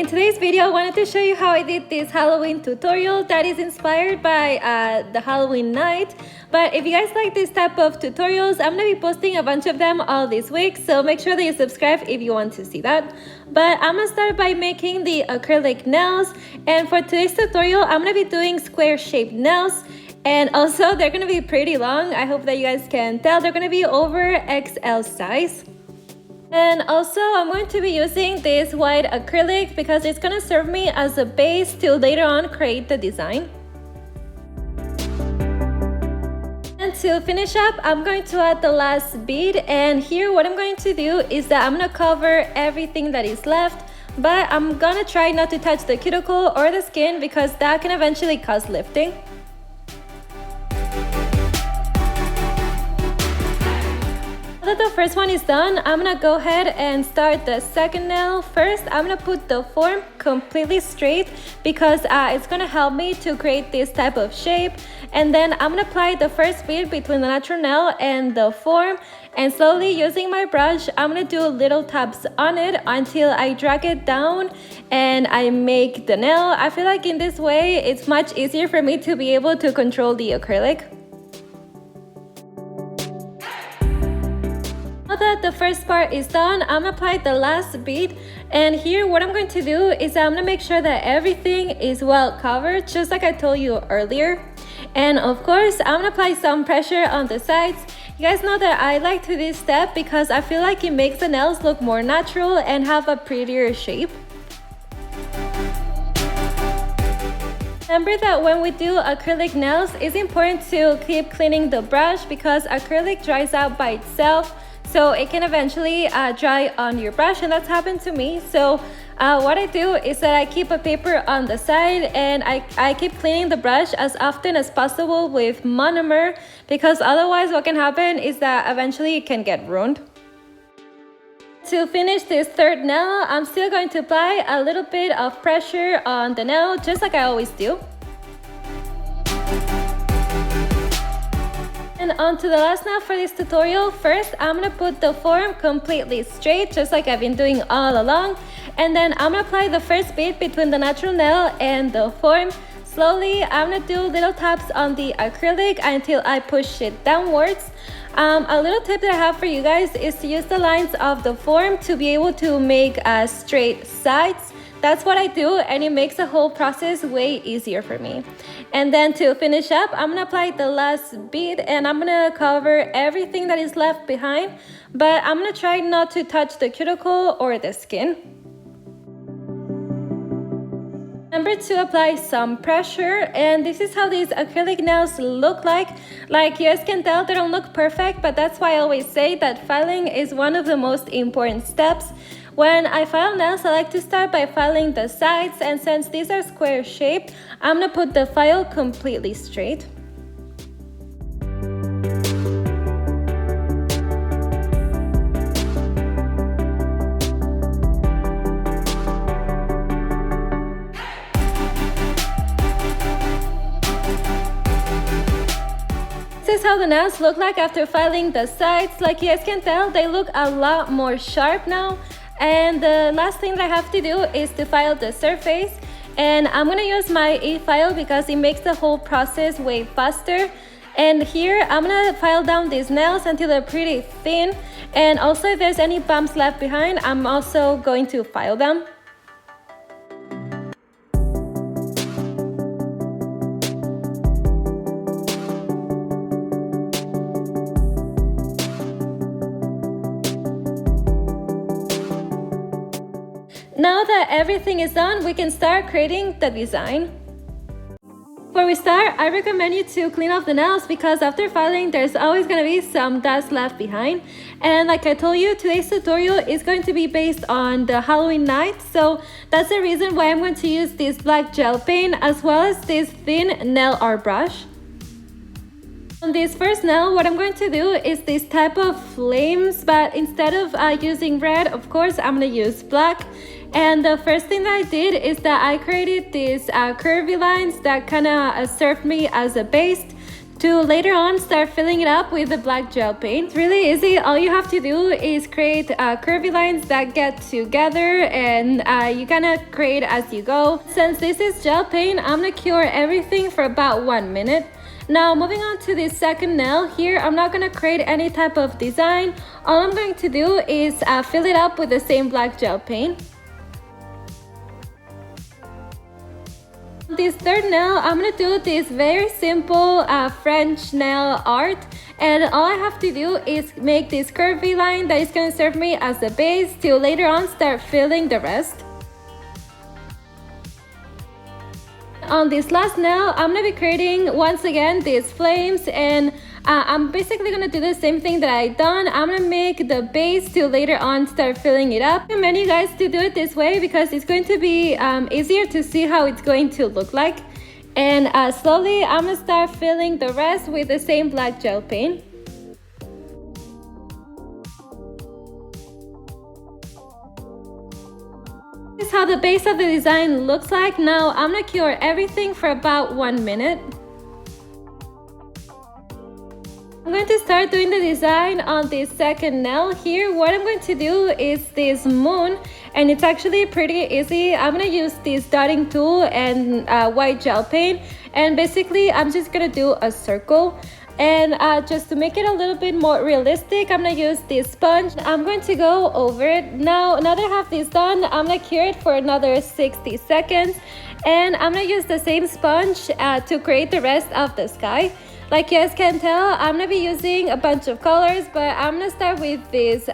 In today's video, I wanted to show you how I did this Halloween tutorial that is inspired by the Halloween night. But if you guys like this type of tutorials, I'm going to be posting a bunch of them all this week, so make sure that you subscribe if you want to see that. But I'm going to start by making the acrylic nails, and for today's tutorial, I'm going to be doing square shaped nails. And also, they're going to be pretty long. I hope that you guys can tell they're going to be over XL size. And also, I'm going to be using this white acrylic because it's going to serve me as a base to later on create the design. And to finish up, I'm going to add the last bead, and here what I'm going to do is that I'm going to cover everything that is left, but I'm going to try not to touch the cuticle or the skin because that can eventually cause lifting. Now that the first one is done, I'm gonna go ahead and start the second nail. First, I'm gonna put the form completely straight because it's gonna help me to create this type of shape. And then I'm gonna apply the first bead between the natural nail and the form, and slowly using my brush, I'm gonna do little taps on it until I drag it down and I make the nail. I feel like in this way, it's much easier for me to be able to control the acrylic. Now that the first part is done, I'm gonna apply the last bead, and here what I'm going to do is I'm gonna make sure that everything is well covered, just like I told you earlier. And of course, I'm gonna apply some pressure on the sides. You guys know that I like to do this step because I feel like it makes the nails look more natural and have a prettier shape. Remember that when we do acrylic nails, it's important to keep cleaning the brush because acrylic dries out by itself. So it can eventually dry on your brush, and that's happened to me. So what I do is that I keep a paper on the side, and I keep cleaning the brush as often as possible with monomer, because otherwise what can happen is that eventually it can get ruined. To finish this third nail, I'm still going to apply a little bit of pressure on the nail, just like I always do. And on to the last nail for this tutorial. First, I'm going to put the form completely straight, just like I've been doing all along. And then I'm going to apply the first bead between the natural nail and the form. Slowly, I'm going to do little taps on the acrylic until I push it downwards. A little tip that I have for you guys is to use the lines of the form to be able to make straight sides. That's what I do, and it makes the whole process way easier for me. And then to finish up, I'm gonna apply the last bead, and I'm gonna cover everything that is left behind, but I'm gonna try not to touch the cuticle or the skin. Remember to apply some pressure, and this is how these acrylic nails look like. Like you guys can tell, they don't look perfect, but that's why I always say that filing is one of the most important steps. When I file nails, I like to start by filing the sides, and since these are square shaped, I'm gonna put the file completely straight. This is how the nails look like after filing the sides. Like you guys can tell, they look a lot more sharp now. And the last thing that I have to do is to file the surface, and I'm gonna use my e-file because it makes the whole process way faster. And here I'm gonna file down these nails until they're pretty thin, and also if there's any bumps left behind, I'm also going to file them. Now that everything is done, we can start creating the design. Before we start, I recommend you to clean off the nails because after filing, there's always going to be some dust left behind. And like I told you, today's tutorial is going to be based on the Halloween night. So that's the reason why I'm going to use this black gel paint as well as this thin nail art brush. On this first nail, what I'm going to do is this type of flames, but instead of using red, of course, I'm going to use black. And the first thing that I did is that I created these curvy lines that kind of served me as a base to later on start filling it up with the black gel paint. It's really easy. All you have to do is create curvy lines that get together, and you kind of create as you go. Since this is gel paint, I'm gonna cure everything for about 1 minute. Now moving on to the second nail here, I'm not going to create any type of design. All I'm going to do is fill it up with the same black gel paint. This third nail, I'm going to do this very simple French nail art, and all I have to do is make this curvy line that is going to serve me as the base to later on start filling the rest. On this last nail, I'm going to be creating once again these flames, and I'm basically going to do the same thing that I done. I'm going to make the base to later on start filling it up. I recommend you guys to do it this way because it's going to be easier to see how it's going to look like. And slowly I'm going to start filling the rest with the same black gel paint. This is how the base of the design looks like. Now I'm gonna cure everything for about 1 minute. I'm going to start doing the design on this second nail here. What I'm going to do is this moon, and it's actually pretty easy. I'm gonna use this dotting tool and white gel paint, and basically I'm just gonna do a circle. And just to make it a little bit more realistic, I'm gonna use this sponge. I'm going to go over it. Now that I have this done, I'm gonna cure it for another 60 seconds. And I'm gonna use the same sponge to create the rest of the sky. Like you guys can tell, I'm gonna be using a bunch of colors, but I'm gonna start with this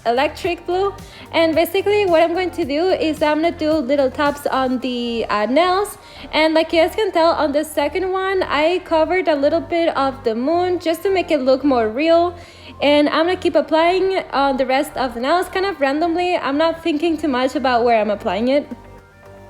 electric blue. And basically what I'm going to do is I'm gonna do little taps on the nails. And like you guys can tell, on the second one, I covered a little bit of the moon just to make it look more real. And I'm gonna keep applying on the rest of the nails kind of randomly. I'm not thinking too much about where I'm applying it.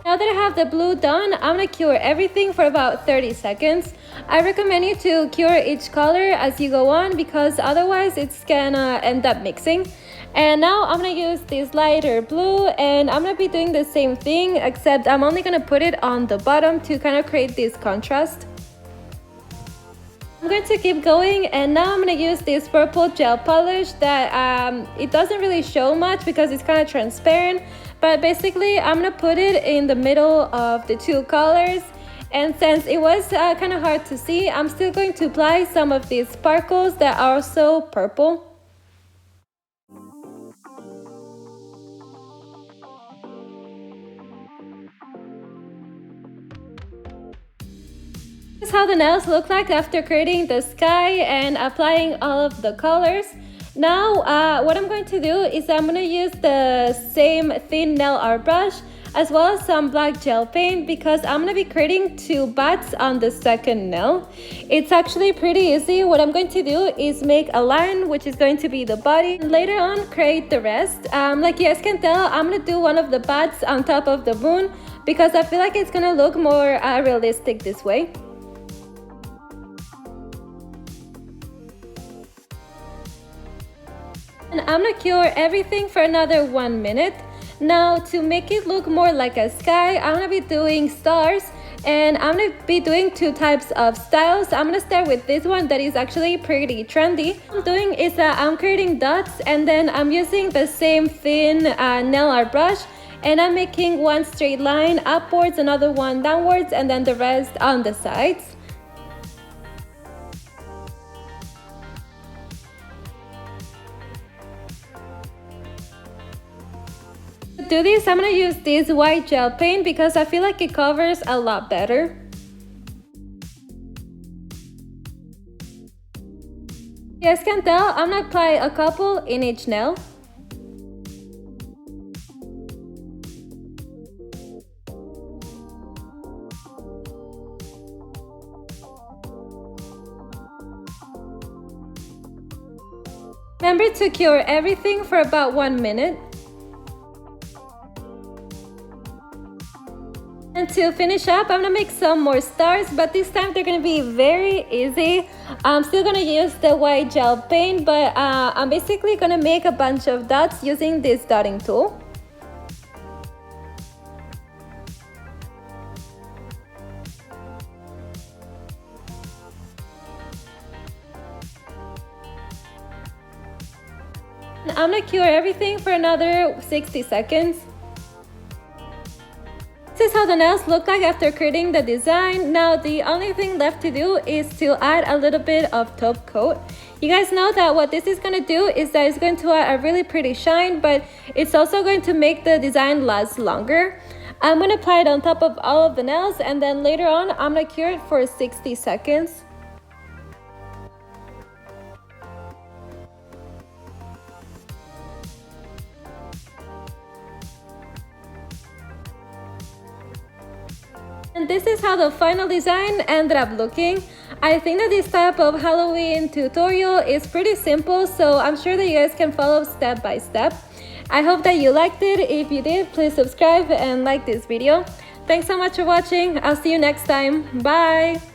Now that I have the blue done, I'm gonna cure everything for about 30 seconds. I recommend you to cure each color as you go on because otherwise it's gonna end up mixing. And now I'm gonna use this lighter blue, and I'm gonna be doing the same thing, except I'm only gonna put it on the bottom to kind of create this contrast. I'm going to keep going, and now I'm gonna use this purple gel polish that it doesn't really show much because it's kind of transparent. But basically, I'm gonna put it in the middle of the two colors. And since it was kind of hard to see, I'm still going to apply some of these sparkles that are also purple. This is how the nails look like after creating the sky and applying all of the colors. Now what I'm going to do is I'm going to use the same thin nail art brush as well as some black gel paint because I'm going to be creating two bats on the second nail. It's actually pretty easy. What I'm going to do is make a line, which is going to be the body, and later on create the rest. Like you guys can tell, I'm going to do one of the bats on top of the moon because I feel like it's going to look more realistic this way. And I'm gonna cure everything for another 1 minute. Now to make it look more like a sky, I'm gonna be doing stars, and I'm gonna be doing two types of styles. I'm gonna start with this one that is actually pretty trendy. What I'm doing is I'm creating dots, and then I'm using the same thin nail art brush, and I'm making one straight line upwards, another one downwards, and then the rest on the sides. To do this, I'm going to use this white gel paint because I feel like it covers a lot better. You guys can tell, I'm going to apply a couple in each nail. Remember to cure everything for about 1 minute. And to finish up, I'm gonna make some more stars, but this time they're gonna be very easy. I'm still gonna use the white gel paint, but I'm basically gonna make a bunch of dots using this dotting tool. I'm gonna cure everything for another 60 seconds. This is how the nails look like after creating the design. Now the only thing left to do is to add a little bit of top coat. You guys know that what this is going to do is that it's going to add a really pretty shine, but it's also going to make the design last longer. I'm going to apply it on top of all of the nails, and then later on I'm going to cure it for 60 seconds. And this is how the final design ended up looking. I think that this type of Halloween tutorial is pretty simple, so I'm sure that you guys can follow step by step. I hope that you liked it. If you did, please subscribe and like this video. Thanks so much for watching. I'll see you next time. Bye!